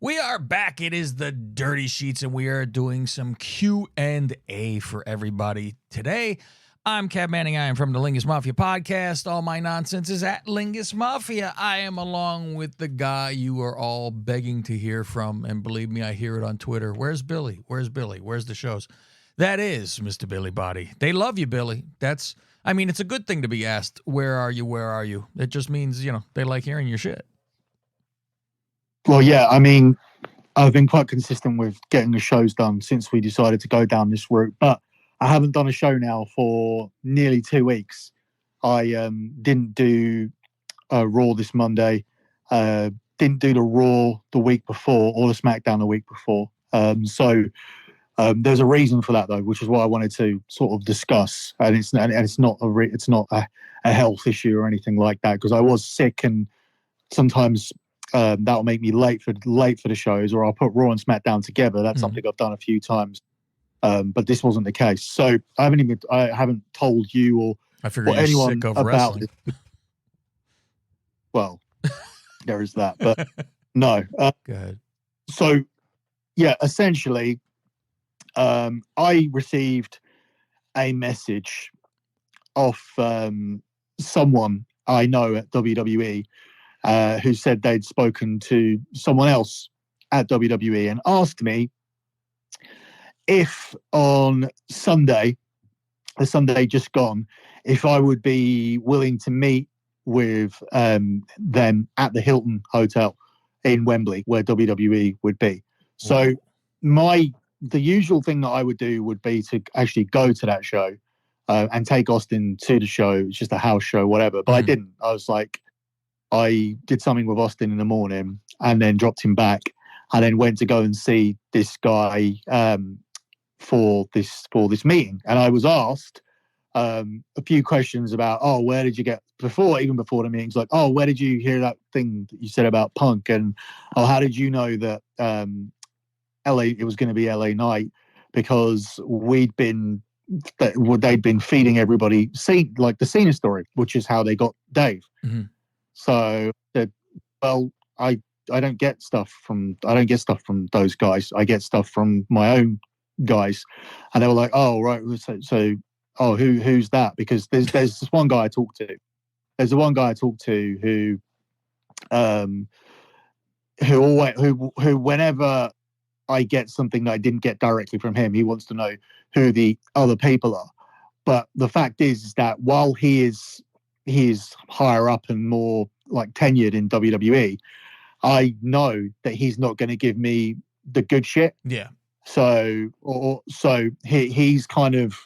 We are back. It is the Dirty Sheets, and we are doing some Q&A for everybody today. I'm Cav Manning. I am from the Lingus Mafia podcast. All my nonsense is at Lingus Mafia. I am along with the guy you are all begging to hear from, and believe me, I hear it on Twitter. Where's Billy? Where's Billy? Where's the shows? That is Mr. Billy Body. They love you, Billy. It's a good thing to be asked, where are you? Where are you? It just means, they like hearing your shit. Well, yeah, I've been quite consistent with getting the shows done since we decided to go down this route, but I haven't done a show now for nearly 2 weeks. I didn't do Raw this Monday, didn't do the Raw the week before or the SmackDown the week before. So there's a reason for that, though, which is what I wanted to sort of discuss. And it's not a health issue or anything like that, because I was sick, and sometimes that'll make me late for the shows, or I'll put Raw and SmackDown together. That's something I've done a few times, but this wasn't the case. So I haven't told you or anyone sick of about wrestling. it. Well, there is that, but no. Go ahead. So yeah, essentially, I received a message off someone I know at WWE. Who said they'd spoken to someone else at WWE and asked me if on Sunday, the Sunday just gone, if I would be willing to meet with them at the Hilton Hotel in Wembley, where WWE would be. So the usual thing that I would do would be to actually go to that show and take Austin to the show. It's just a house show, whatever. But I didn't. I did something with Austin in the morning and then dropped him back, and then went to go and see this guy for this meeting. And I was asked a few questions about, where did you get even before the meetings, like, where did you hear that thing that you said about Punk, and how did you know that it was going to be LA Night, because they'd been feeding everybody the Cena story, which is how they got Dave. Mm-hmm. So that, I don't get stuff from those guys. I get stuff from my own guys, and they were like, "Oh, right." So who's that? Because there's this one guy I talked to. There's the one guy I talked to who whenever I get something that I didn't get directly from him, he wants to know who the other people are. But the fact is that while he's higher up and more tenured in WWE, I know that he's not going to give me the good shit. Yeah. So he's kind of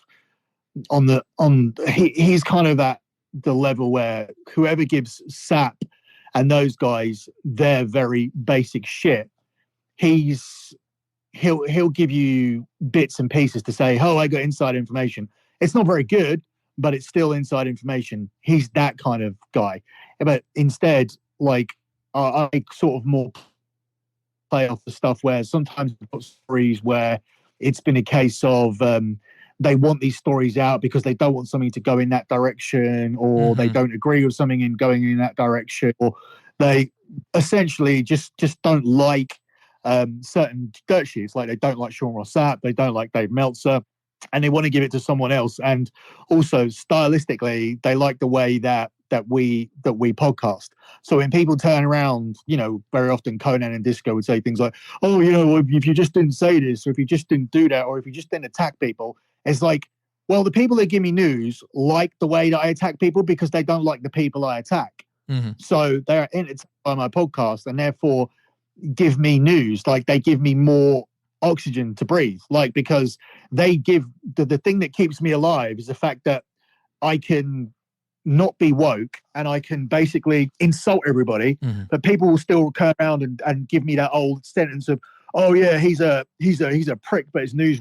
he's kind of at the level where whoever gives SAP and those guys their very basic shit, he'll give you bits and pieces to say, I got inside information. It's not very good, but it's still inside information. He's that kind of guy. But instead, I sort of more play off the stuff where sometimes we've got stories where it's been a case of they want these stories out because they don't want something to go in that direction, or they don't agree with something in going in that direction, or they essentially just don't like certain dirt sheets. Like, they don't like Sean Ross Sapp, they don't like Dave Meltzer, and they want to give it to someone else. And also stylistically, they like the way that we podcast. So when people turn around, very often Conan and Disco would say things like, if you just didn't say this, or if you just didn't do that, or if you just didn't attack people, it's like, well, the people that give me news like the way that I attack people because they don't like the people I attack. Mm-hmm. So they're entertained by my podcast, and therefore give me news. They give me more oxygen to breathe, because they give the thing that keeps me alive is the fact that I can not be woke and I can basically insult everybody, but people will still come around and give me that old sentence of, he's a prick, but his news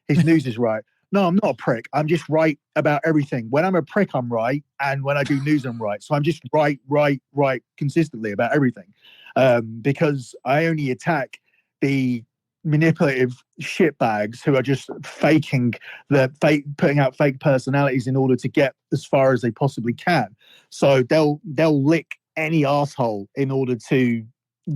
is right. No, I'm not a prick. I'm just right about everything. When I'm a prick, I'm right, and when I do news, I'm right. So I'm just right consistently about everything, because I only attack the manipulative shitbags who are just putting out fake personalities in order to get as far as they possibly can. So they'll lick any asshole in order to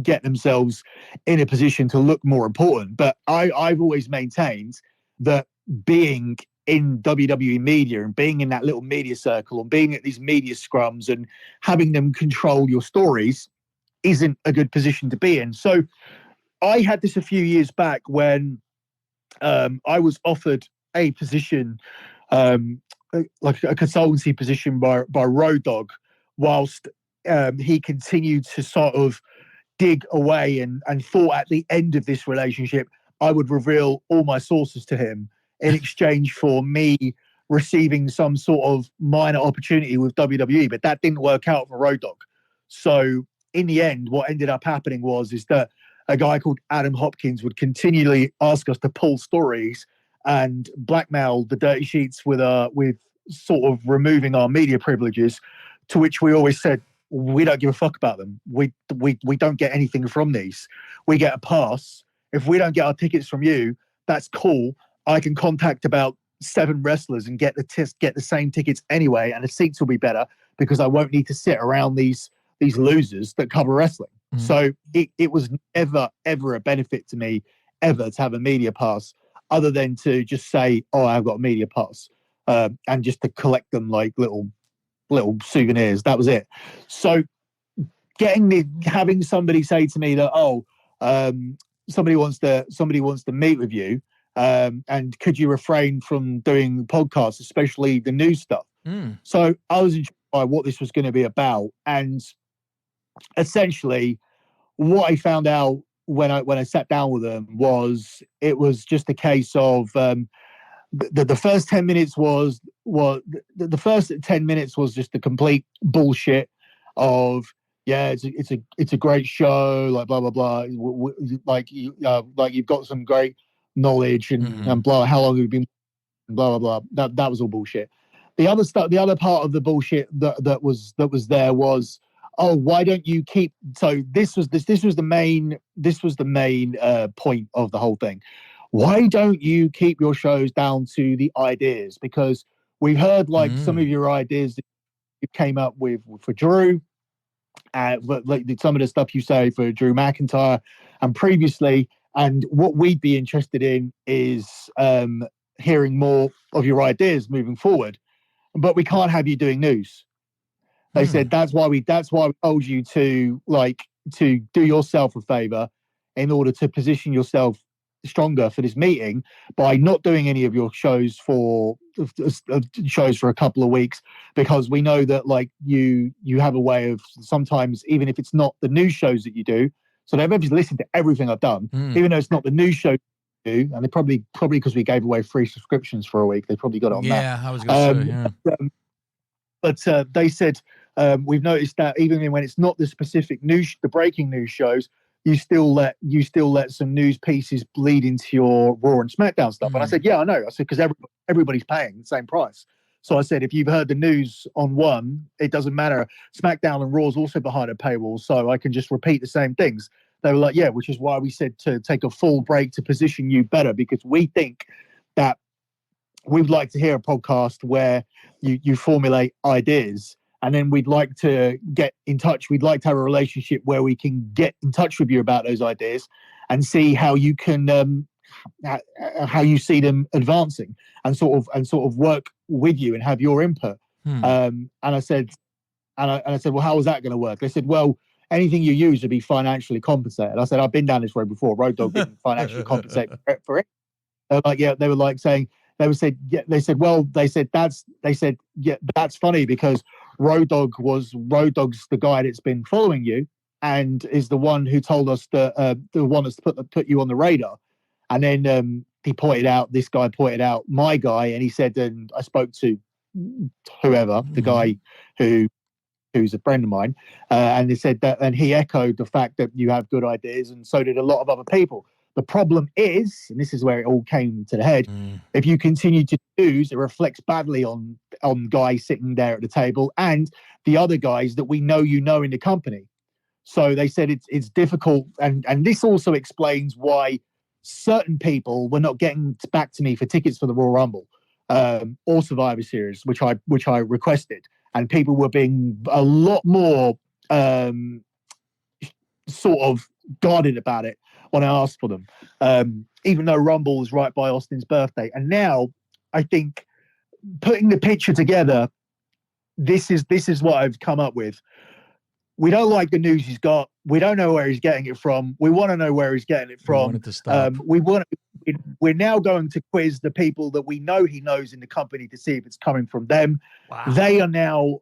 get themselves in a position to look more important. But I've always maintained that being in WWE media and being in that little media circle and being at these media scrums and having them control your stories isn't a good position to be in. So I had this a few years back when I was offered a position, like a consultancy position by Road Dogg, whilst he continued to sort of dig away and thought at the end of this relationship, I would reveal all my sources to him in exchange for me receiving some sort of minor opportunity with WWE. But that didn't work out for Road Dogg. So in the end, what ended up happening is that a guy called Adam Hopkins would continually ask us to pull stories and blackmail the Dirty Sheets with sort of removing our media privileges, to which we always said, we don't give a fuck about them. We don't get anything from these. We get a pass. If we don't get our tickets from you, that's cool. I can contact about 7 wrestlers and get the same tickets anyway, and the seats will be better because I won't need to sit around these losers that cover wrestling. Mm-hmm. So it was never ever a benefit to me ever to have a media pass, other than to just say, oh, I've got a media pass, and just to collect them like little souvenirs. That was it. So having somebody say to me that, somebody wants to meet with you, and could you refrain from doing podcasts, especially the news stuff? So I was intrigued by what this was going to be about, and essentially what I found out when I sat down with them was it was just a case of the first 10 minutes was the first 10 minutes was just the complete bullshit of, yeah, it's a great show, like blah blah blah, like you've got some great knowledge and blah, how long have you been, blah blah blah. That was all bullshit. The other stuff, the other part of the bullshit that was there was, oh, why don't you keep? So this was the main point of the whole thing. Why don't you keep your shows down to the ideas? Because we've heard like some of your ideas that you came up with for Drew, but like some of the stuff you say for Drew McIntyre and previously. And what we'd be interested in is hearing more of your ideas moving forward. But we can't have you doing news. They said that's why we told you to do yourself a favor in order to position yourself stronger for this meeting by not doing any of your shows for a couple of weeks, because we know that like you have a way of sometimes, even if it's not the news shows that you do. So they've obviously listened to everything I've done, even though it's not the news show you do, and they probably because we gave away free subscriptions for a week, they probably got it on that. Yeah, I was going to say, But they said, we've noticed that even when it's not the specific news, the breaking news shows, you still let some news pieces bleed into your Raw and SmackDown stuff. And I said, yeah, I know. I said, because everybody's paying the same price. So I said, if you've heard the news on one, it doesn't matter. SmackDown and Raw is also behind a paywall, so I can just repeat the same things. They were like, yeah, which is why we said to take a full break to position you better, because we think that we'd like to hear a podcast where you formulate ideas, and then we'd like to get in touch. We'd like to have a relationship where we can get in touch with you about those ideas and see how you can, how you see them advancing, and sort of work with you and have your input. And I said, well, how is that going to work? They said, well, anything you use would be financially compensated. I said, I've been down this road before. Road Dogg didn't financially compensate for it. They were like, yeah, they were like saying, they said, yeah, that's funny because Road Dogg's the guy that's been following you and is the one who told us the one that's put you on the radar. And then this guy pointed out my guy, and he said, and I spoke to whoever, the guy who's a friend of mine, and he said that, and he echoed the fact that you have good ideas, and so did a lot of other people. The problem is, and this is where it all came to the head, if you continue to use, it reflects badly on guys sitting there at the table and the other guys that we know in the company. So they said it's difficult, and this also explains why certain people were not getting back to me for tickets for the Royal Rumble or Survivor Series, which I requested, and people were being a lot more sort of guarded about it when I asked for them, even though Rumble was right by Austin's birthday. And now I think putting the picture together, this is what I've come up with. We don't like the news he's got. We don't know where he's getting it from. We want to know where he's getting it from. We want it to stop. We're now going to quiz the people that we know he knows in the company to see if it's coming from them. Wow. They are now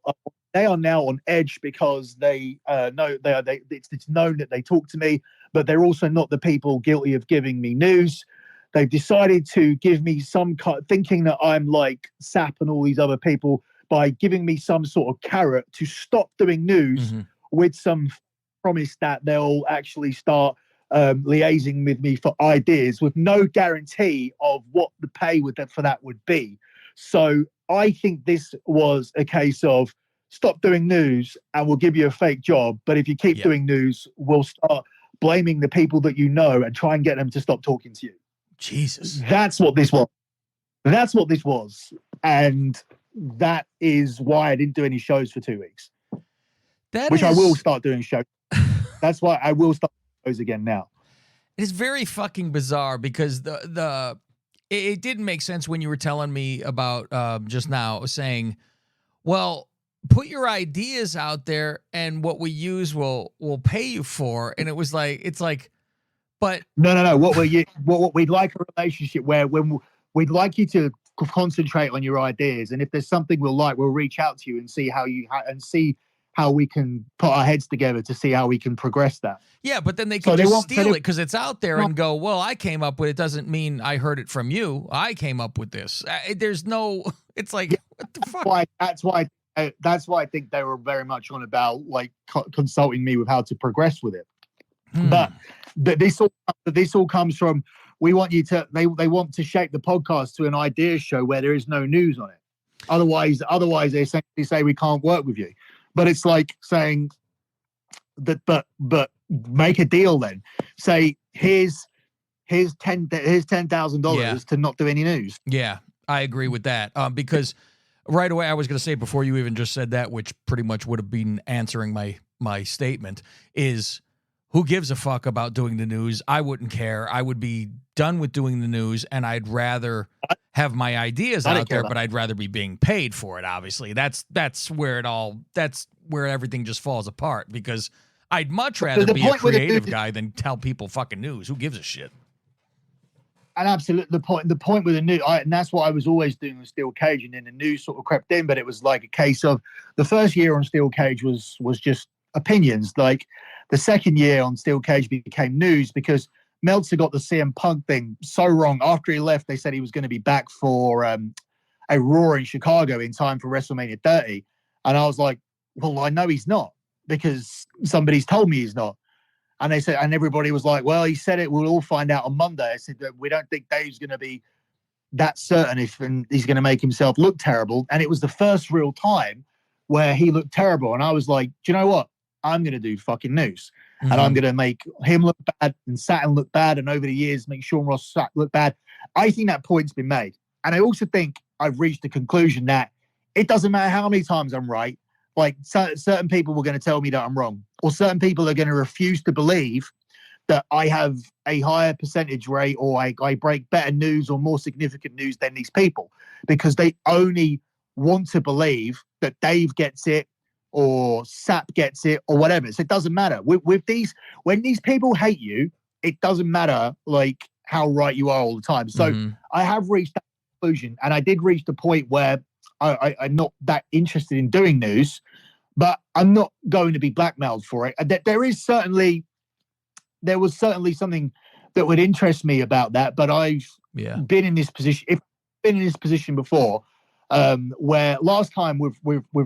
on edge because they know it's known that they talk to me, but they're also not the people guilty of giving me news. They've decided to give me thinking that I'm like Sap and all these other people by giving me some sort of carrot to stop doing news with some promise that they'll actually start liaising with me for ideas with no guarantee of what the pay for that would be. So I think this was a case of stop doing news and we'll give you a fake job. But if you keep doing news, we'll start blaming the people that you know and try and get them to stop talking to you. Jesus. That's what this was. And that is why I didn't do any shows for 2 weeks. I will start doing shows. That's why I will start shows again now. It's very fucking bizarre because it didn't make sense when you were telling me about just now saying, well, put your ideas out there and what we use will pay you for. And it's like, but no. What we'd like a relationship where we'd like you to concentrate on your ideas, and if there's something we'll reach out to you and see how we can put our heads together to see how we can progress that. Yeah, but then they can just steal it because it's out there and go, well, I came up with it. Doesn't mean I heard it from you. I came up with this. There's no, it's like, what the fuck? That's why I think they were very much on about like consulting me with how to progress with it. But this all comes from, we want you to, they want to shape the podcast to an idea show where there is no news on it. Otherwise they essentially say we can't work with you. But it's like saying that, but make a deal then. Say here's $10,000 to not do any news. Yeah, I agree with that. Because right away I was going to say before you even just said that, which pretty much would have been answering my statement, is who gives a fuck about doing the news? I wouldn't care. I would be done with doing the news, and I'd rather have my ideas out there, but I'd rather be being paid for it. Obviously, that's where everything just falls apart, because I'd much rather be a creative guy than tell people fucking news. Who gives a shit? And absolutely, the point with the news, and that's what I was always doing with Steel Cage, and then the news sort of crept in. But it was like a case of the first year on Steel Cage was just opinions. Like the second year on Steel Cage became news because Meltzer got the CM Punk thing so wrong. After he left, they said he was going to be back for a Raw in Chicago in time for WrestleMania 30. And I was like, well, I know he's not because somebody's told me he's not. And they said, and everybody was like, well, he said it. We'll all find out on Monday. I said, we don't think Dave's going to be that certain and he's going to make himself look terrible. And it was the first real time where he looked terrible. And I was like, do you know what? I'm going to do fucking news. And I'm going to make him look bad and Saturn look bad. And over the years, make Sean Ross look bad. I think that point's been made. And I also think I've reached the conclusion that it doesn't matter how many times I'm right. Like certain people were going to tell me that I'm wrong, or certain people are going to refuse to believe that I have a higher percentage rate or I break better news or more significant news than these people, because they only want to believe that Dave gets it or Sap gets it or whatever. So it doesn't matter. With these, when these people hate you, it doesn't matter like how right you are all the time. So I have reached that conclusion, and I did reach the point where I'm not that interested in doing news, but I'm not going to be blackmailed for it. There was certainly something that would interest me about that, but I've been in this position before, where last time with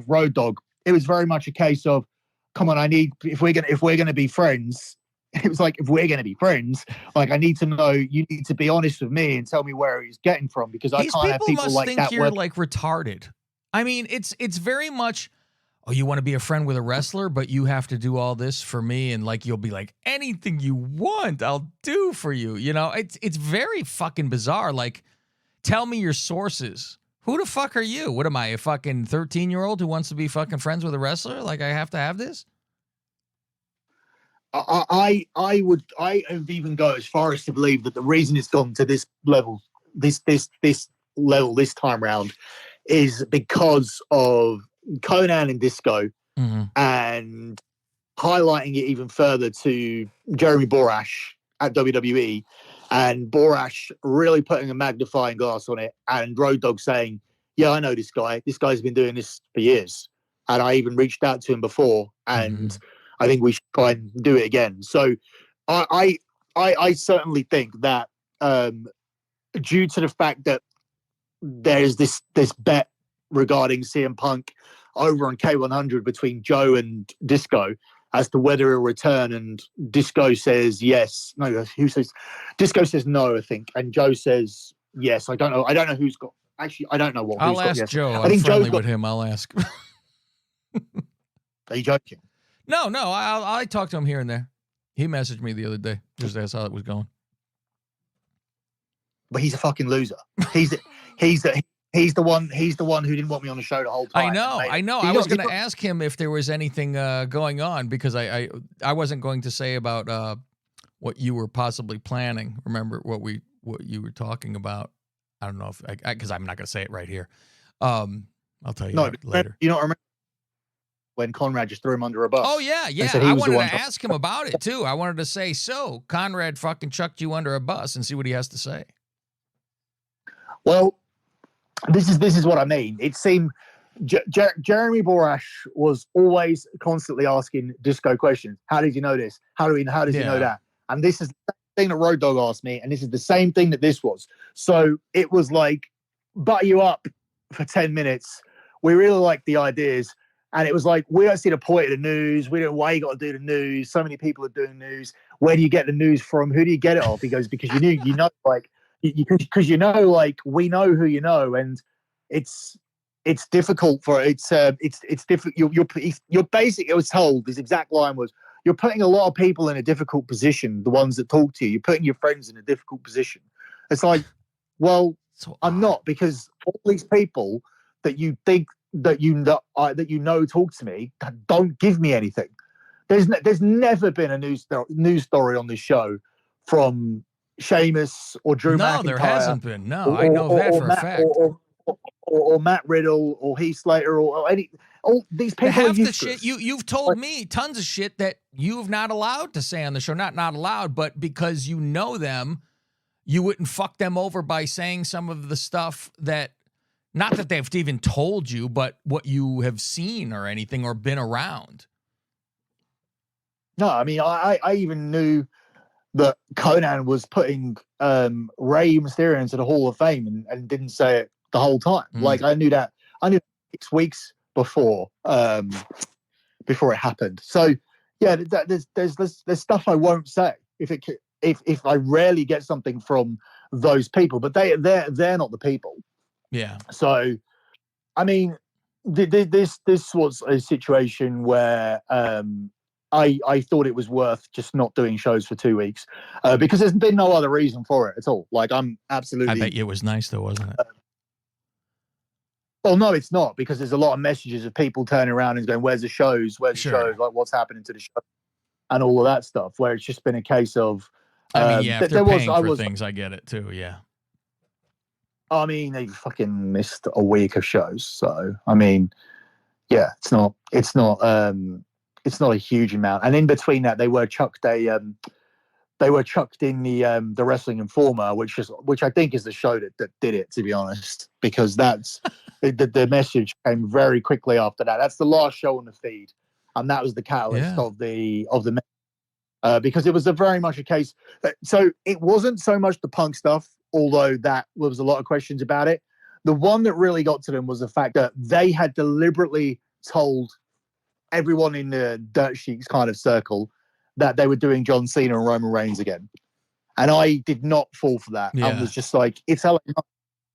Road Dogg, it was very much a case of, come on, if we're gonna be friends, it was like, if we're gonna be friends, like I need to know, you need to be honest with me and tell me where he's getting from, because I can't have people like that. These people must think you're like retarded. I mean, it's very much, oh, you want to be a friend with a wrestler, but you have to do all this for me, and like you'll be like, anything you want, I'll do for you. You know, it's very fucking bizarre. Like, tell me your sources. Who the fuck are you? What am I, a fucking 13-year-old who wants to be fucking friends with a wrestler? Like, I have to have this? I would even go as far as to believe that the reason it's gone to this level, this level this time round, is because of Conan and Disco, and highlighting it even further to Jeremy Borash at WWE, and Borash really putting a magnifying glass on it, and Road Dogg saying, "Yeah, I know this guy. This guy's been doing this for years, and I even reached out to him before, and I think we should try and do it again." So, I certainly think that due to the fact that there's this bet regarding CM Punk over on K100 between Joe and Disco as to whether he'll return, and Disco says yes. No, who says? Disco says no, I think, and Joe says yes. I don't know. I don't know who's got. Actually, I don't know what. I'll who's ask got yes. Joe. I think I'm friendly Joe's with him. I'll ask. Are you joking? No. I talked to him here and there. He messaged me the other day. Just asked how it was going. But he's a fucking loser. He's the one who didn't want me on the show the whole time. I know. I was going to ask him if there was anything going on, because I wasn't going to say about what you were possibly planning. Remember what you were talking about? I don't know if because I'm not going to say it right here. I'll tell you later. You don't remember when Conrad just threw him under a bus? Oh yeah. I wanted to ask him about it too. I wanted to say, so Conrad fucking chucked you under a bus, and see what he has to say. Well, this is what I mean. It seemed Jeremy Borash was always constantly asking Disco questions. How did you know this? How does he know that? And this is the same thing that Road Dogg asked me, and this is the same thing that this was. So it was like, butter you up for 10 minutes. We really like the ideas. And it was like, we don't see the point of the news. We don't know why you got to do the news. So many people are doing news. Where do you get the news from? Who do you get it off? He goes, because you know, like, because you know, like, we know who you know, and it's difficult for it's difficult. You're basically, I was told, his exact line was, you're putting a lot of people in a difficult position. The ones that talk to you, you're putting your friends in a difficult position. It's like, well, I'm not, because all these people that you think that you know talk to me don't give me anything. There's never been a news story on this show from Sheamus or Drew McIntyre. No, there hasn't been. No, I know that for a fact. Or Matt Riddle or Heath Slater or all these people. Half the shit you've told me, tons of shit that you've not allowed to say on the show. Not allowed, but because you know them, you wouldn't fuck them over by saying some of the stuff that, not that they've even told you, but what you have seen or anything or been around. No, I mean, I even knew that Conan was putting Rey Mysterio into the Hall of Fame and didn't say it the whole time. Like, I knew 6 weeks before it happened. So yeah, there's stuff I won't say if I rarely get something from those people, but they're not the people. Yeah. So, I mean, this was a situation where I thought it was worth just not doing shows for 2 weeks because there's been no other reason for it at all. Like, I'm absolutely. I bet you it was nice though, wasn't it? Well, no, it's not, because there's a lot of messages of people turning around and going, "Where's the shows? Where's the shows? Like, what's happening to the show?" And all of that stuff. Where it's just been a case of. I mean, yeah, if they're paying for things, I get it too. Yeah. I mean, they fucking missed a week of shows, so I mean, yeah, it's not a huge amount. And in between that, they were chucked in the Wrestling Informer, which I think is the show that did it, to be honest, because that's the message came very quickly after that. That's the last show on the feed, and that was the catalyst of the because it was very much a case. So it wasn't so much the Punk stuff, although that there was a lot of questions about it. The one that really got to them was the fact that they had deliberately told everyone in the Dirt Sheets kind of circle that they were doing John Cena and Roman Reigns again. And I did not fall for that. I was just like, it's LA Knight.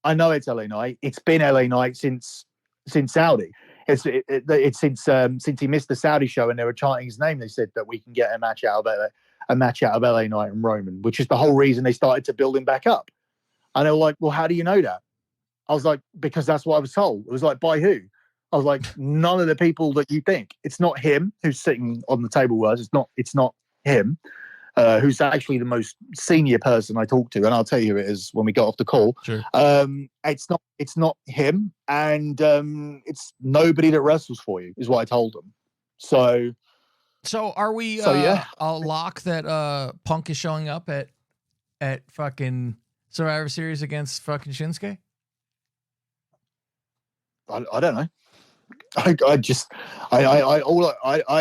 I know it's LA Knight. It's been LA Knight since Saudi. It's since he missed the Saudi show and they were chanting his name. They said that we can get a match out of LA Knight and Roman, which is the whole reason they started to build him back up. And they were like, well, how do you know that? I was like, because that's what I was told. It was like, by who? I was like, none of the people that you think. It's not him who's sitting on the table with us. It's not him, who's actually the most senior person I talked to, and I'll tell you who it is when we got off the call. Sure. It's not him, and it's nobody that wrestles for you, is what I told him. So are we yeah, a lock that Punk is showing up at fucking Survivor Series against fucking Shinsuke? I don't know. I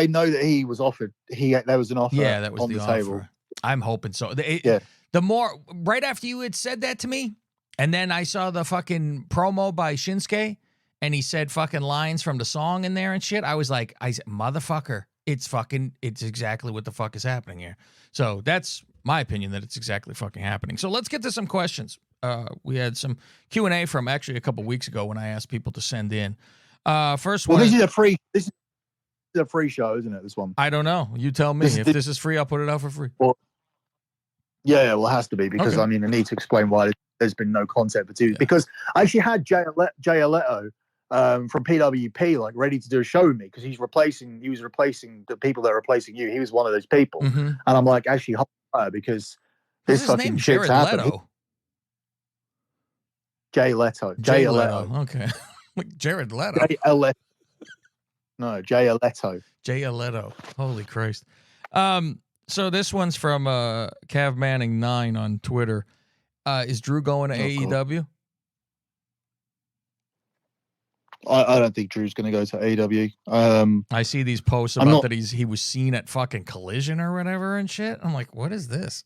know that he was offered. There was an offer. Yeah, that was on the the offer. table. I'm hoping so. Yeah. The more right after you had said that to me, and then I saw the fucking promo by Shinsuke, and he said fucking lines from the song in there and shit. I said, motherfucker, it's exactly what the fuck is happening here. So that's my opinion, that it's exactly fucking happening. So let's get to some questions. We had some Q&A from actually a couple weeks ago when I asked people to send in. First one. This is a free show, isn't it? This one. I don't know. You tell me. If this is free, I'll put it out for free. Well, yeah, well, it has to be, because Okay. I mean, I need to explain why there's been no content for 2 years. Because I actually had Jay Leto from PWP like ready to do a show with me, because he was replacing the people that are replacing you. He was one of those people, and I'm like, actually, because this fucking shit's happening. Jay Leto. Jay Leto. Okay. Jared Leto. Jay Leto. Jay Leto. Holy Christ. So this one's from Cav Manning 9 on Twitter. Is Drew going to AEW? I don't think Drew's going to go to AEW. I see these posts about that he was seen at fucking Collision or whatever and shit. I'm like, what is this?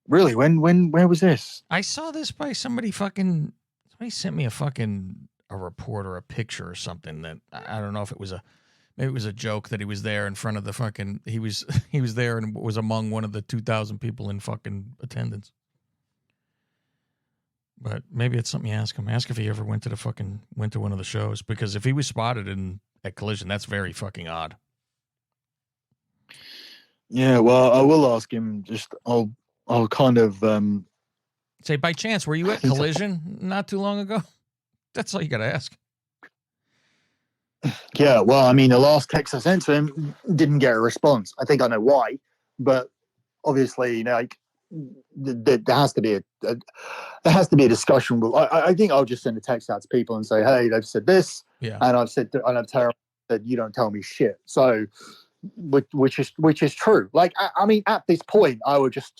Really? Where was this? I saw this by somebody sent me a report or a picture or something that I don't know if maybe it was a joke that he was there in front of the fucking, he was there and was among one of the 2,000 people in fucking attendance. But maybe it's something you ask him. Ask if he ever went to one of the shows, because if he was spotted at Collision, that's very fucking odd. Yeah, well, I will ask him. I'll kind of say, by chance, were you at Collision not too long ago? That's all you got to ask. Yeah, well, I mean, the last text I sent to him didn't get a response. I think I know why, but obviously, like, there has to be a discussion. I think I'll just send a text out to people and say, hey, they've said this, and I've said you don't tell me shit. So, which is true. Like, I mean, at this point, I would just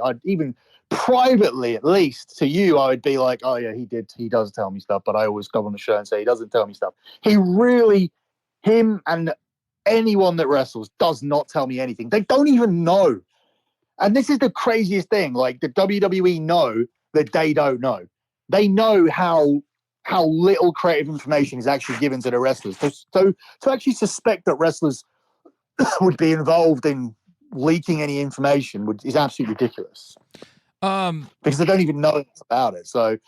I'd even privately, at least to you, I would be like, oh yeah, he does tell me stuff, but I always go on the show and say he doesn't tell me stuff. Him and anyone that wrestles does not tell me anything. They don't even know. And this is the craziest thing. Like, the WWE know that they don't know. They know how little creative information is actually given to the wrestlers. So to actually suspect that wrestlers would be involved in leaking any information is absolutely ridiculous. Because they don't even know about it. So,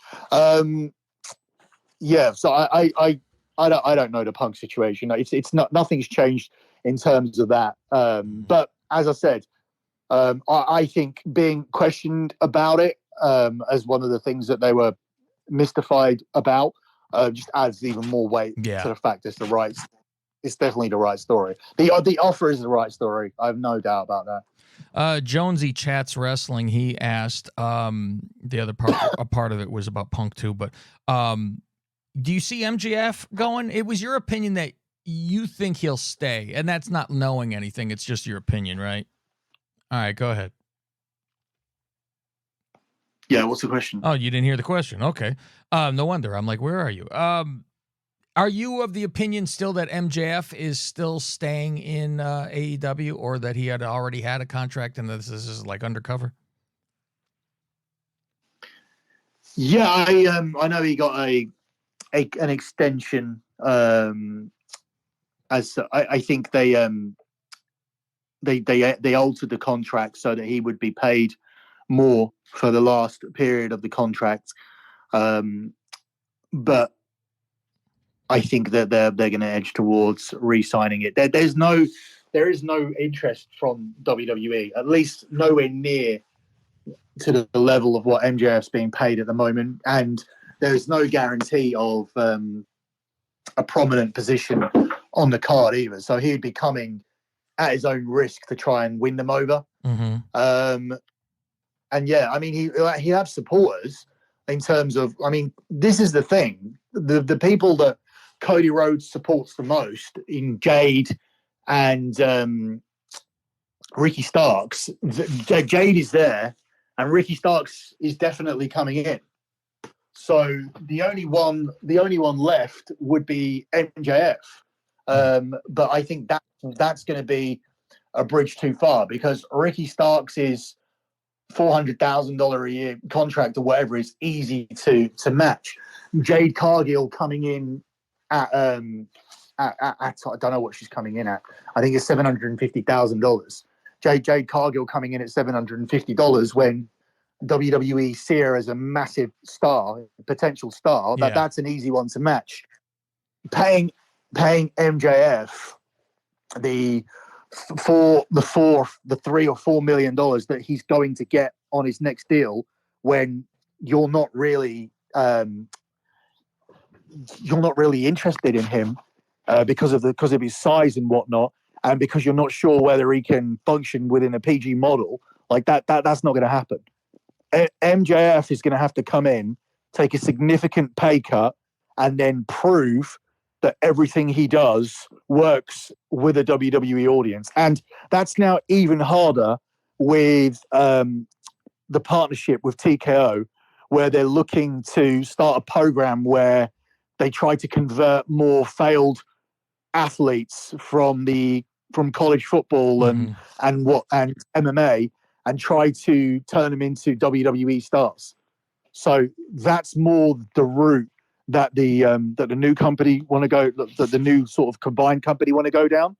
yeah. So I don't know the Punk situation. It's not, nothing's changed in terms of that. But as I said, I think being questioned about it as one of the things that they were mystified about just adds even more weight to the fact it's definitely the right story. The offer is the right story. I have no doubt about that. Jonesy Chats Wrestling, he asked, the other part, a part of it was about Punk too, but do you see MJF going? It was your opinion that you think he'll stay, and that's not knowing anything. It's just your opinion, right? All right, go ahead. Yeah, what's the question? Oh, you didn't hear the question. Okay. No wonder. I'm like, where are you? Are you of the opinion still that MJF is still staying in AEW, or that he had already had a contract and this is like undercover? Yeah, I know he got an extension. As I think they altered the contract so that he would be paid more for the last period of the contract. But I think that they're going to edge towards re-signing it. There is no interest from WWE, at least nowhere near to the level of what MJF's being paid at the moment, and there is no guarantee of a prominent position on the card either. So he'd be coming at his own risk to try and win them over. Mm-hmm. And yeah, I mean, he has supporters in terms of, I mean, this is the thing. The people that Cody Rhodes supports the most in Jade and Ricky Starks, Jade is there and Ricky Starks is definitely coming in. So the only one left would be MJF. But I think that's going to be a bridge too far because Ricky Starks is $400,000 a year contract or whatever is easy to match. Jade Cargill coming in at I don't know what she's coming in at. I think it's $750,000. Jade Cargill coming in at $750 when WWE see her as a massive star, potential star. That's an easy one to match. Paying MJF the $3 or $4 million that he's going to get on his next deal when you're not really interested in him because of his size and whatnot, and because you're not sure whether he can function within a PG model like that's not going to happen. MJF is going to have to come in, take a significant pay cut, and then prove that everything he does works with a WWE audience. And that's now even harder with the partnership with TKO, where they're looking to start a program where they try to convert more failed athletes from college football and MMA and try to turn them into WWE stars. So that's more the route that the new company want to go, that the new sort of combined company want to go down,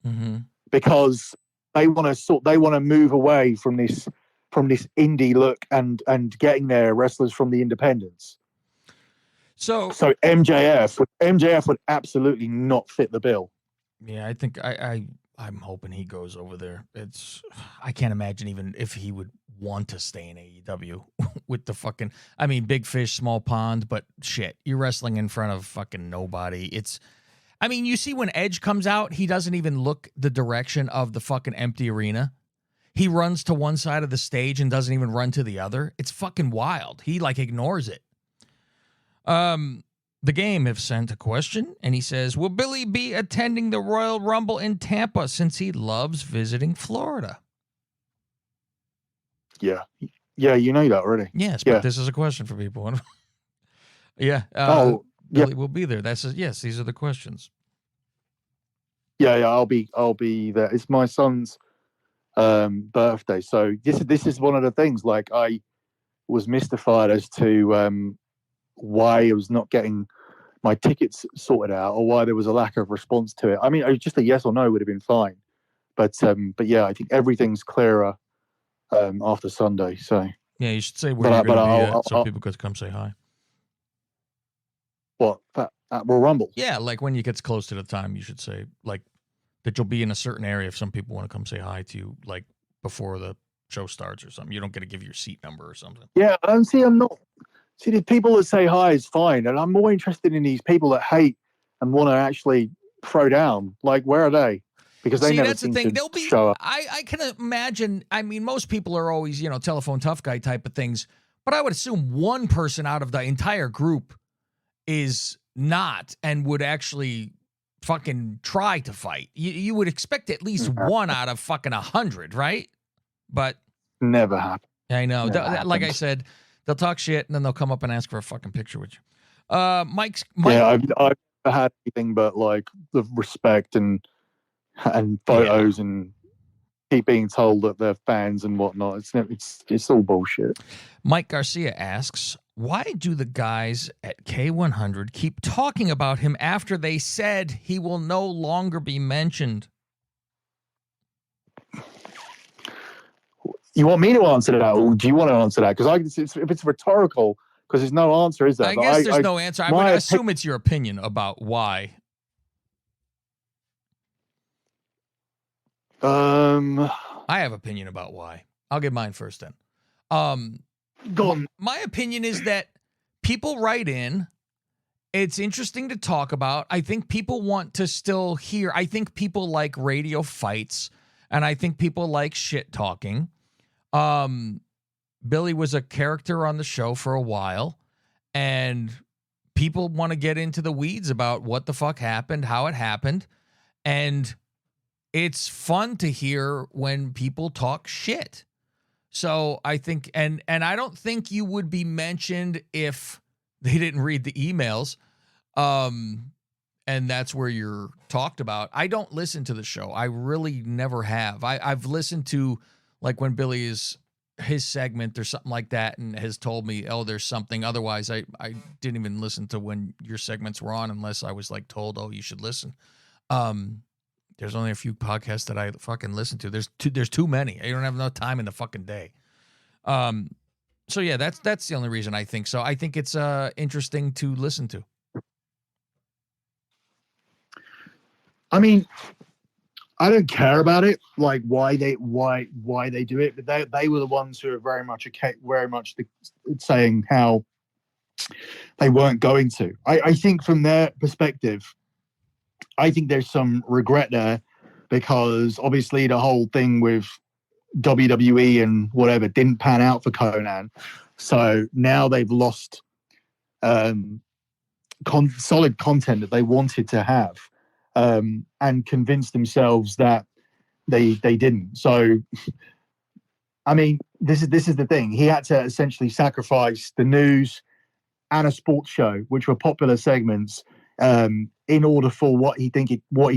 because they want to move away from this indie look and getting their wrestlers from the independents. So MJF would absolutely not fit the bill. Yeah, I think I'm hoping he goes over there. I can't imagine even if he would want to stay in AEW with the fucking, I mean, big fish, small pond, but shit, you're wrestling in front of fucking nobody. I mean, you see when Edge comes out, he doesn't even look the direction of the fucking empty arena. He runs to one side of the stage and doesn't even run to the other. It's fucking wild. He like ignores it. The Game have sent a question, and he says, will Billy be attending the Royal Rumble in Tampa since he loves visiting Florida? Yeah, you know that already. Yes, but this is a question for people. Yeah. Billy will be there. Yes, these are the questions. Yeah, I'll be there. It's my son's birthday, so this is one of the things. Like, I was mystified as to why I was not getting my tickets sorted out, or why there was a lack of response to it. I mean, just a yes or no would have been fine, but yeah, I think everything's clearer after Sunday. So yeah, you should say where you're going to be at, so people could come say hi. What, at Royal Rumble? Yeah, like when you get close to the time, you should say like that you'll be in a certain area if some people want to come say hi to you, like before the show starts or something. You don't get to give your seat number or something. Yeah, I'm not. See, the people that say hi is fine, and I'm more interested in these people that hate and want to actually throw down. Like, where are they? Because they never seem to show up. I can imagine. I mean, most people are always, telephone tough guy type of things, but I would assume one person out of the entire group is not and would actually fucking try to fight. You would expect at least one out of fucking 100, right? But never happened. I know. Like I said, they'll talk shit and then they'll come up and ask for a fucking picture with you. Mike. Yeah, I've never had anything but like the respect and photos and keep being told that they're fans and whatnot. It's all bullshit. Mike Garcia asks, why do the guys at K100 keep talking about him after they said he will no longer be mentioned? You want me to answer that, or do you want to answer that? Because if it's rhetorical, because there's no answer, is there? I guess there's no answer. I would assume it's your opinion about why. I have opinion about why. I'll give mine first then. Go on. My opinion is that people write in. It's interesting to talk about. I think people want to still hear. I think people like radio fights. and I think people like shit talking. Billy was a character on the show for a while, and people want to get into the weeds about what the fuck happened, how it happened, and it's fun to hear when people talk shit. So I think, and I don't think you would be mentioned if they didn't read the emails. And that's where you're talked about. I don't listen to the show. I really never have. I've listened to, like, when Billy is his segment or something like that, and has told me, oh, there's something. Otherwise, I didn't even listen to when your segments were on unless I was like told, oh, you should listen. There's only a few podcasts that I fucking listen to. There's too many. I don't have enough time in the fucking day. So yeah, that's the only reason I think so. I think it's interesting to listen to. I mean, I don't care about it, like why they do it, but they were the ones who are very much saying how they weren't going to. I think from their perspective, I think there's some regret there, because obviously the whole thing with WWE and whatever didn't pan out for Conan, so now they've lost solid content that they wanted to have. And convince themselves that they didn't. So, I mean, this is the thing. He had to essentially sacrifice the news and a sports show, which were popular segments, in order for what he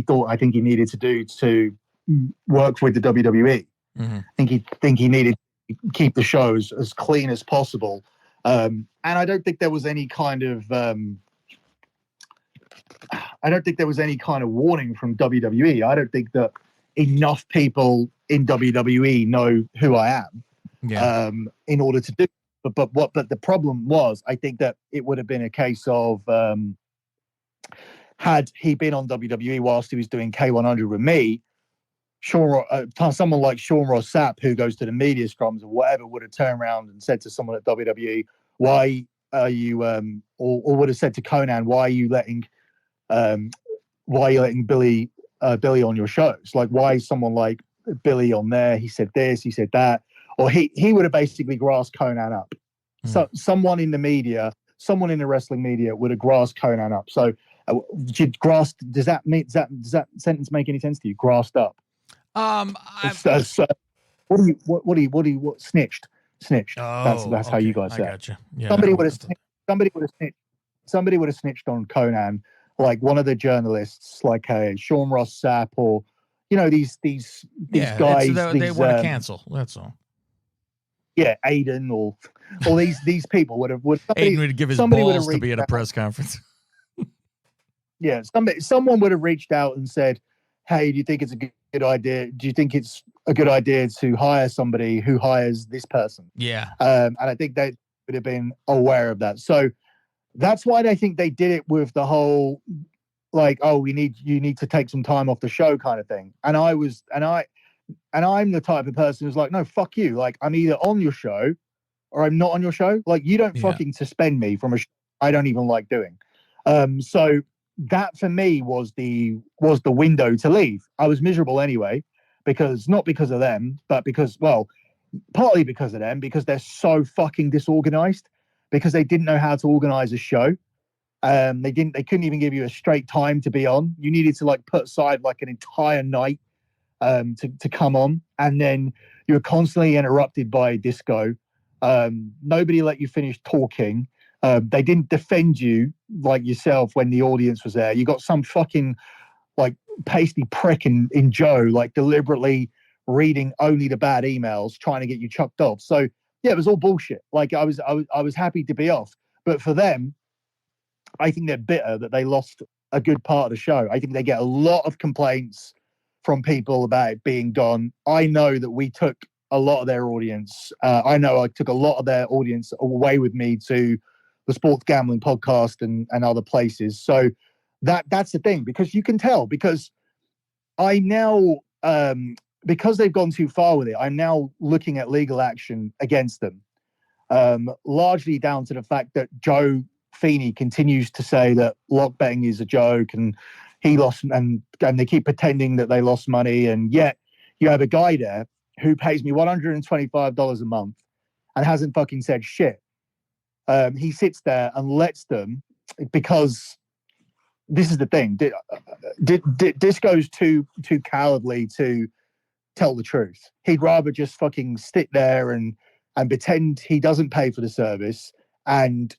thought. I think he needed to do to work with the WWE. Mm-hmm. I think he needed to keep the shows as clean as possible. And I don't think there was any kind of warning from WWE. I don't think that enough people in WWE know who I am, in order to do. But the problem was, I think that it would have been a case of, had he been on WWE whilst he was doing K100 with me, someone like Sean Ross Sapp, who goes to the media scrums or whatever, would have turned around and said to someone at WWE, "Why are you?" Or would have said to Conan, "Why are you letting Billy on your shows? Like, why is someone like Billy on there? He said this, he said that." Or he would have basically grassed Conan up. So someone in the media, someone in the wrestling media would have grassed Conan up. So grassed, does that sentence make any sense to you? Grassed up. Snitched. Oh, that's how you guys say. I gotcha. Yeah, somebody would have snitched on Conan, like one of the journalists, like Sean Ross Sapp, or these guys. They want to cancel. That's all. Yeah, Aiden or these people would Aiden would give his balls to be at a press conference. Yeah, someone would have reached out and said, "Hey, do you think it's a good idea? Do you think it's a good idea to hire somebody who hires this person?" Yeah. And I think they would have been aware of that. So that's why I think they did it with the whole, like, "Oh, you need to take some time off the show" kind of thing. And I'm the type of person who's like, "No, fuck you. Like, I'm either on your show or I'm not on your show. Like, you don't fucking suspend me from a show I don't even like doing." So that for me was the window to leave. I was miserable anyway, not because of them, but partly because of them, because they're so fucking disorganized, because they didn't know how to organize a show. They couldn't even give you a straight time to be on. You needed to like put aside like an entire night to come on, and then you were constantly interrupted by disco. Nobody let you finish talking. They didn't defend you like yourself when the audience was there. You got some fucking like pasty prick in Joe, like deliberately reading only the bad emails, trying to get you chucked off. So yeah, it was all bullshit. Like I was happy to be off, but for them, I think they're bitter that they lost a good part of the show. I think they get a lot of complaints from people about it being gone. I know that we took a lot of their audience. I know I took a lot of their audience away with me to the Sports Gambling Podcast and other places. So that's the thing, because you can tell, because I now, because they've gone too far with it, I'm now looking at legal action against them, largely down to the fact that Joe Feeney continues to say that lock betting is a joke and he lost, and they keep pretending that they lost money, and yet You have a guy there who pays me $125 a month and hasn't fucking said shit. He sits there and lets them, because this is the thing. This goes too cowardly to tell the truth. He'd rather just fucking sit there and pretend he doesn't pay for the service and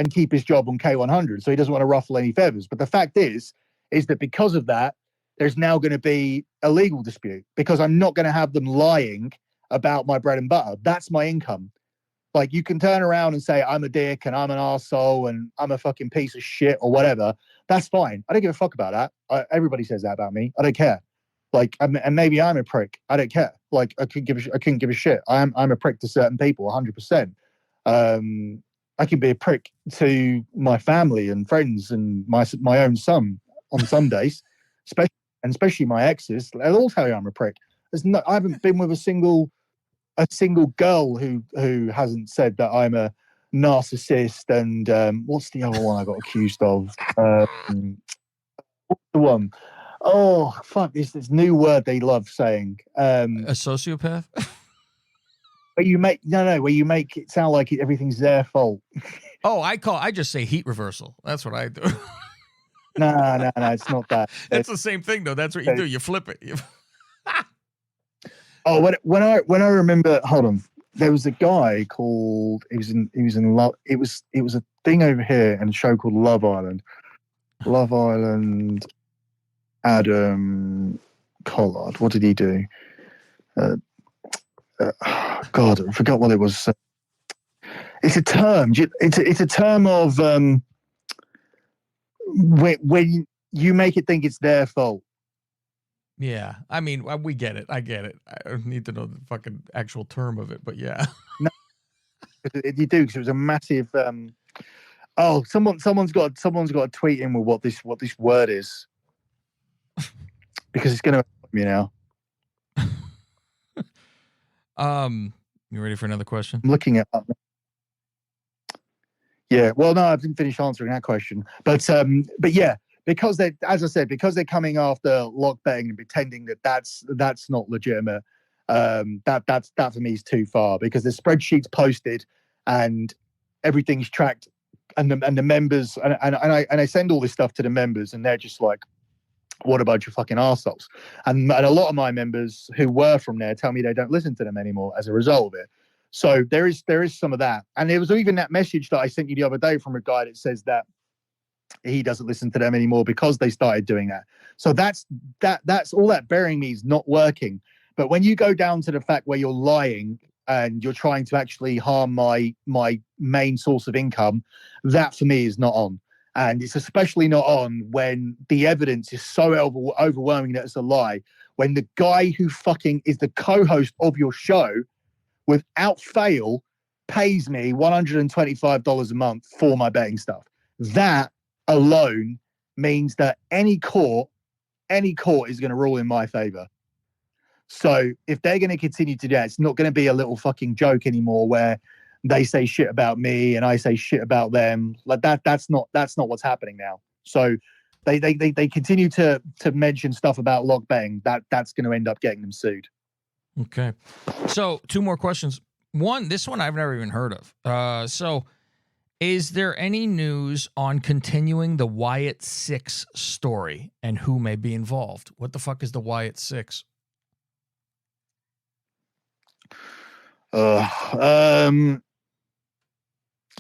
keep his job on K100. So he doesn't want to ruffle any feathers. But the fact is that because of that, there's now going to be a legal dispute, because I'm not going to have them lying about my bread and butter. That's my income. Like, you can turn around and say I'm a dick and I'm an arsehole and I'm a fucking piece of shit or whatever. That's fine. I don't give a fuck about that. Everybody says that about me. I don't care. Like, and maybe I'm a prick. I don't care. Like, I couldn't give a shit. I'm a prick to certain people, 100%. I can be a prick to my family and friends and my own son on some days, especially my exes. They'll all tell you I'm a prick. I haven't been with a single girl who hasn't said that I'm a narcissist. And what's the other one I got accused of? What's the one? Oh, fuck, this new word they love saying. A sociopath? Where you make it sound like everything's their fault. Oh, I just say heat reversal. That's what I do. No, it's not that. It's the same thing though. That's what you do. You flip it. Oh, when I remember, hold on. There was a guy called, he was in love. It was a thing over here in a show called Love Island. Love Island. Adam Collard. What did he do? God, I forgot what it was. It's a term. It's a term of when you make it think it's their fault. Yeah, I mean, we get it. I get it. I don't need to know the fucking actual term of it, but yeah. No, you do, because it was a massive. Someone's got to tweet in with what this word is, because it's going to affect me now. You ready for another question? I'm looking at. Yeah, well, no, I didn't finish answering that question, but yeah, because they, as I said, because they're coming after lock betting and pretending that that's not legitimate. That for me is too far, because the spreadsheet's posted and everything's tracked, and the members and I send all this stuff to the members, and they're just like, what a bunch of fucking arseholes. And a lot of my members who were from there tell me they don't listen to them anymore as a result of it. So there is some of that. And there was even that message that I sent you the other day from a guy that says that he doesn't listen to them anymore because they started doing that. So that's all that bearing me is not working. But when you go down to the fact where you're lying and you're trying to actually harm my main source of income, that for me is not on. And it's especially not on when the evidence is so overwhelming that it's a lie. When the guy who fucking is the co-host of your show, without fail, pays me $125 a month for my betting stuff. That alone means that any court is going to rule in my favor. So if they're going to continue to do that, it's not going to be a little fucking joke anymore where they say shit about me and I say shit about them. Like that's not what's happening now. So they continue to mention stuff about lock betting. That's going to end up getting them sued. Okay. So 2 more questions. This one I've never even heard of. So is there any news on continuing the Wyatt 6 story and who may be involved? What the fuck is the Wyatt 6?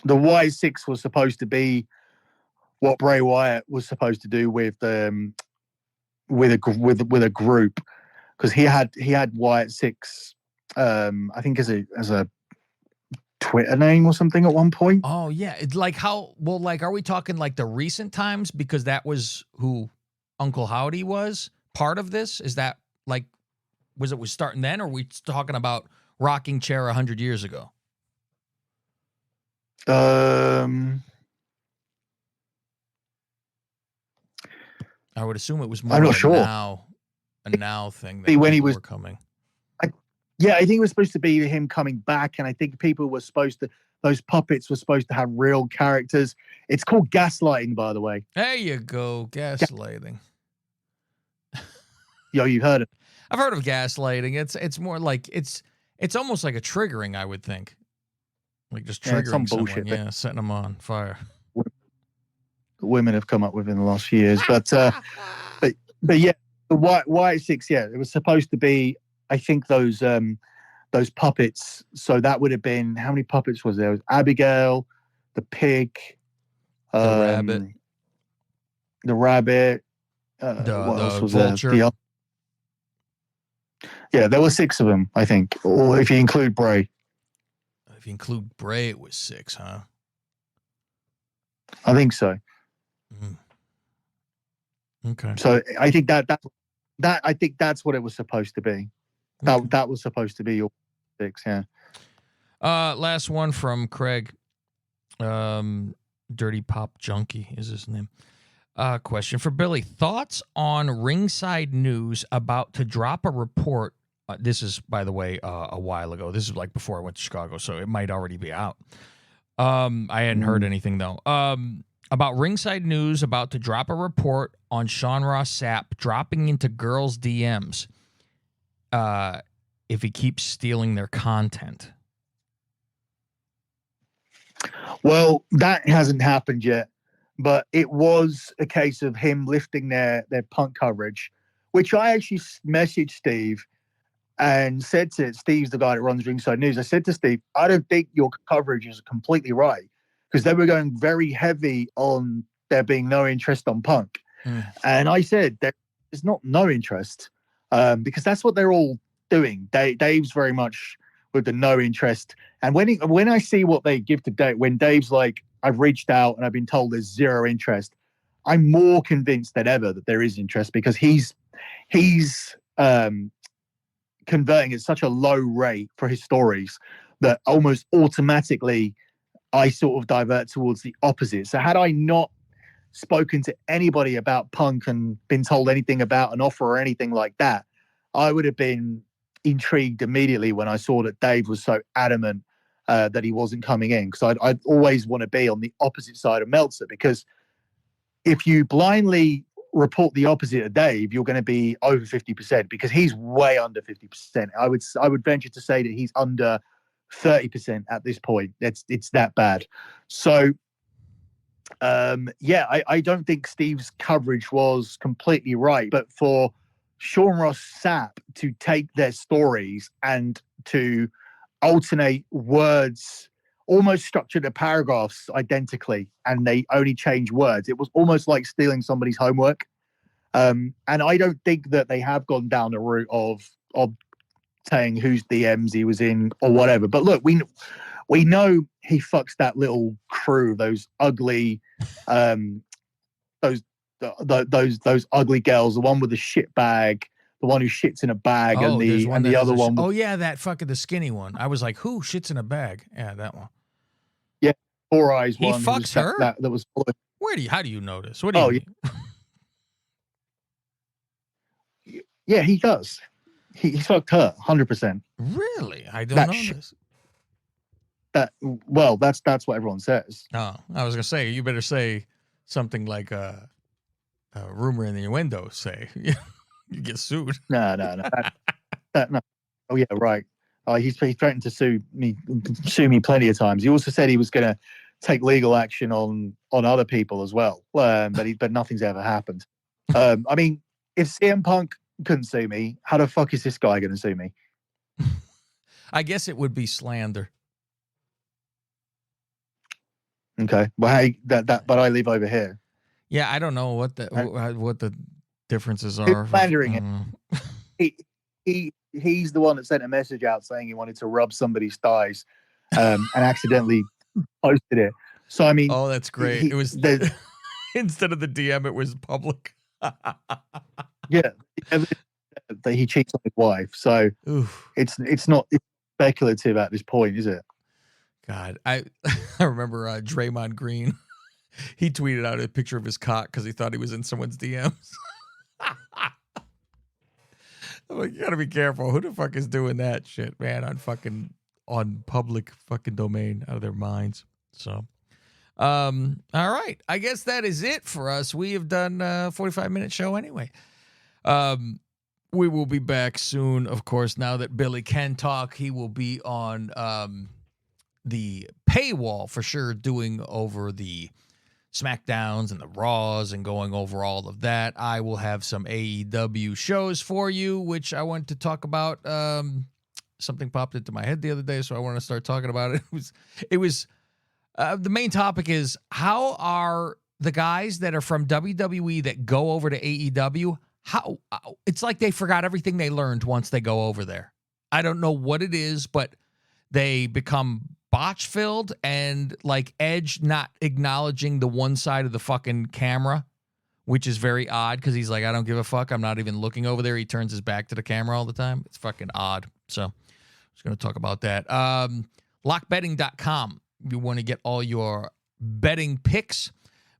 The Wyatt 6 was supposed to be what Bray Wyatt was supposed to do with a group, because he had Wyatt 6, I think as a Twitter name or something at one point. Oh yeah, it's like how well, like, are we talking like the recent times, because that was who Uncle Howdy was part of this? Is that like was starting then, or are we talking about rocking chair 100 years ago? I would assume it was more. I'm not sure. A now thing that when he was coming. I think it was supposed to be him coming back, and I think those puppets were supposed to have real characters. It's called gaslighting, by the way. There you go, gaslighting. Yo, you heard it. I've heard of gaslighting. It's more like it's almost like a triggering, I would think. Like just Yeah, it's some triggering someone, bullshit yeah, setting them on fire. that women have come up with in the last few years. But yeah, why 6? Yeah, it was supposed to be. I think those puppets. So that would have been, how many puppets was there? It was Abigail, the pig, The rabbit. What else the was vulture. there? Yeah, there were 6 of them, I think, or if you include Bray. If you include Bray, it was 6, huh? I think so. Mm. Okay. So I think I think that's what it was supposed to be. That was supposed to be your 6, yeah. Last one from Craig. Dirty Pop Junkie is his name. Question for Billy. Thoughts on Ringside News about to drop a report. This is, by the way, a while ago. This is like before I went to Chicago, so it might already be out. I hadn't heard anything, though. About Ringside News about to drop a report on Sean Ross Sapp dropping into girls' DMs if he keeps stealing their content. Well, that hasn't happened yet, but it was a case of him lifting their Punk coverage, which I actually messaged Steve and said to Steve's the guy that runs Ringside News. I said to Steve, I don't think your coverage is completely right, because they were going very heavy on there being no interest on Punk. And I said there's not no interest, because that's what they're all doing. Dave's very much with the no interest. And when I see what they give to Dave, when Dave's like, I've reached out and I've been told there's zero interest, I'm more convinced than ever that there is interest, because he's converting at such a low rate for his stories that almost automatically I sort of divert towards the opposite. So had I not spoken to anybody about Punk and been told anything about an offer or anything like that, I would have been intrigued immediately when I saw that Dave was so adamant that he wasn't coming in, because I'd always want to be on the opposite side of Meltzer, because if you blindly report the opposite of Dave, you're going to be over 50%, because he's way under 50%. I would venture to say that he's under 30% at this point. It's that bad. So I don't think Steve's coverage was completely right, but for Sean Ross Sapp to take their stories and to alternate words, almost structure the paragraphs identically, and they only change words. It was almost like stealing somebody's homework. And I don't think that they have gone down the route of saying whose DMs he was in or whatever. But look, we know he fucks that little crew, those ugly, those ugly girls, the one with the shit bag, the one who shits in a bag, and the other one. That fucking the skinny one. I was like, who shits in a bag? Yeah, that one. Yeah, 4 Eyes he one. He fucks her. That was. How do you notice? What do you mean? Yeah, he does. He fucked her 100%. Really? I don't know this. That's what everyone says. Oh, I was gonna say, you better say something like a rumor in the window. Say you get sued. No. No. Oh yeah, right. He threatened to sue me plenty of times. He also said he was going to take legal action on other people as well. But nothing's ever happened. I mean, if CM Punk couldn't sue me, how the fuck is this guy going to sue me? I guess it would be slander. Okay, well, but I live over here. Yeah, I don't know what the differences are. Slandering him. He's the one that sent a message out saying he wanted to rub somebody's thighs, and accidentally posted it. So I mean, oh, that's great. It was instead of the DM, it was public. Yeah, that he cheats on his wife. So it's not speculative at this point, is it? God, I remember Draymond Green. He tweeted out a picture of his cock because he thought he was in someone's DMs. I'm like, you gotta be careful. Who the fuck is doing that shit, man? On public fucking domain, out of their minds. So, all right. I guess that is it for us. We have done a 45-minute show anyway. We will be back soon, of course. Now that Billy can talk, he will be on the paywall for sure, doing over the SmackDowns and the Raws and going over all of that. I will have some AEW shows for you, which I want to talk about. Something popped into my head the other day, so I want to start talking about it. It was the main topic is, how are the guys that are from WWE that go over to AEW, how it's like they forgot everything they learned once they go over there. I don't know what it is, but they become botch filled, and like Edge not acknowledging the one side of the fucking camera, which is very odd because he's like, I don't give a fuck. I'm not even looking over there. He turns his back to the camera all the time. It's fucking odd. So I'm just going to talk about that. Lockbetting.com. You want to get all your betting picks.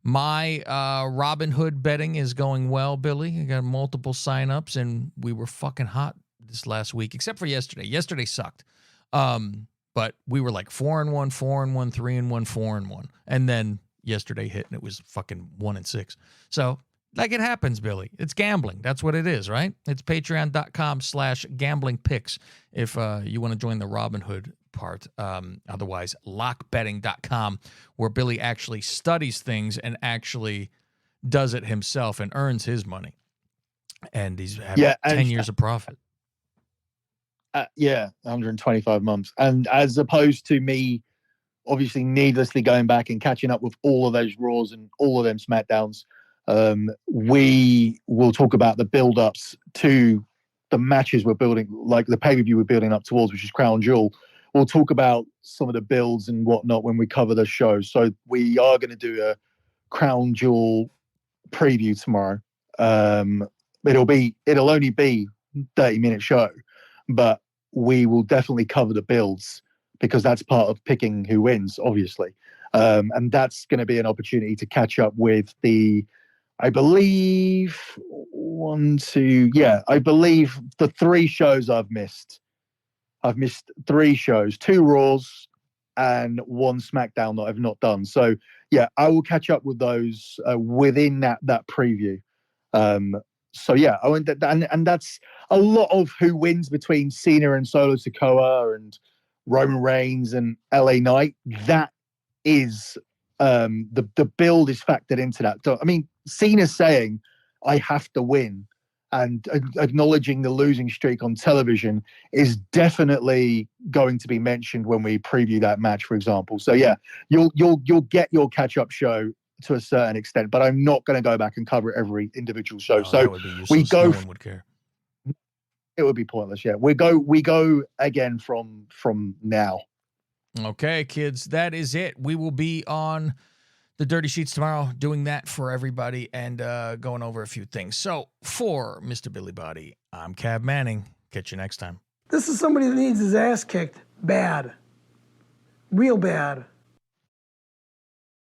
My Robinhood betting is going well, Billy. I got multiple signups, and we were fucking hot this last week, except for yesterday. Yesterday sucked. But we were like 4-1, 4-1, 3-1, 4-1. And then yesterday hit, and it was fucking 1-6. So, like, it happens, Billy. It's gambling. That's what it is, right? It's patreon.com/gamblingpicks if you want to join the Robinhood part. Otherwise, lockbetting.com, where Billy actually studies things and actually does it himself and earns his money. And he's having 10 years of profit. 125 months. And as opposed to me, obviously, needlessly going back and catching up with all of those Raws and all of them SmackDowns, we will talk about the build-ups to the matches we're building, like the pay-per-view we're building up towards, which is Crown Jewel. We'll talk about some of the builds and whatnot when we cover the show. So we are going to do a Crown Jewel preview tomorrow. It'll only be 30-minute show, but we will definitely cover the builds because that's part of picking who wins, obviously. And that's going to be an opportunity to catch up with I believe the 3 shows I've missed. I've missed 3 shows, 2 Raws and 1 SmackDown that I've not done. So yeah, I will catch up with those within that preview. So yeah, and that's a lot of who wins between Cena and Solo Sikoa and Roman Reigns and LA Knight. That is the build is factored into that. So, I mean, Cena's saying, I have to win, and acknowledging the losing streak on television is definitely going to be mentioned when we preview that match, for example. So yeah, you'll get your catch-up show to a certain extent, but I'm not going to go back and cover every individual show. So that would be useless. No one would care. It would be pointless. Yeah, we go again from now. Okay, kids, that is it. We will be on the Dirty Sheets tomorrow, doing that for everybody and going over a few things. So for Mr. Billy Body, I'm Cav Manning. Catch you next time. This is somebody that needs his ass kicked bad, real bad.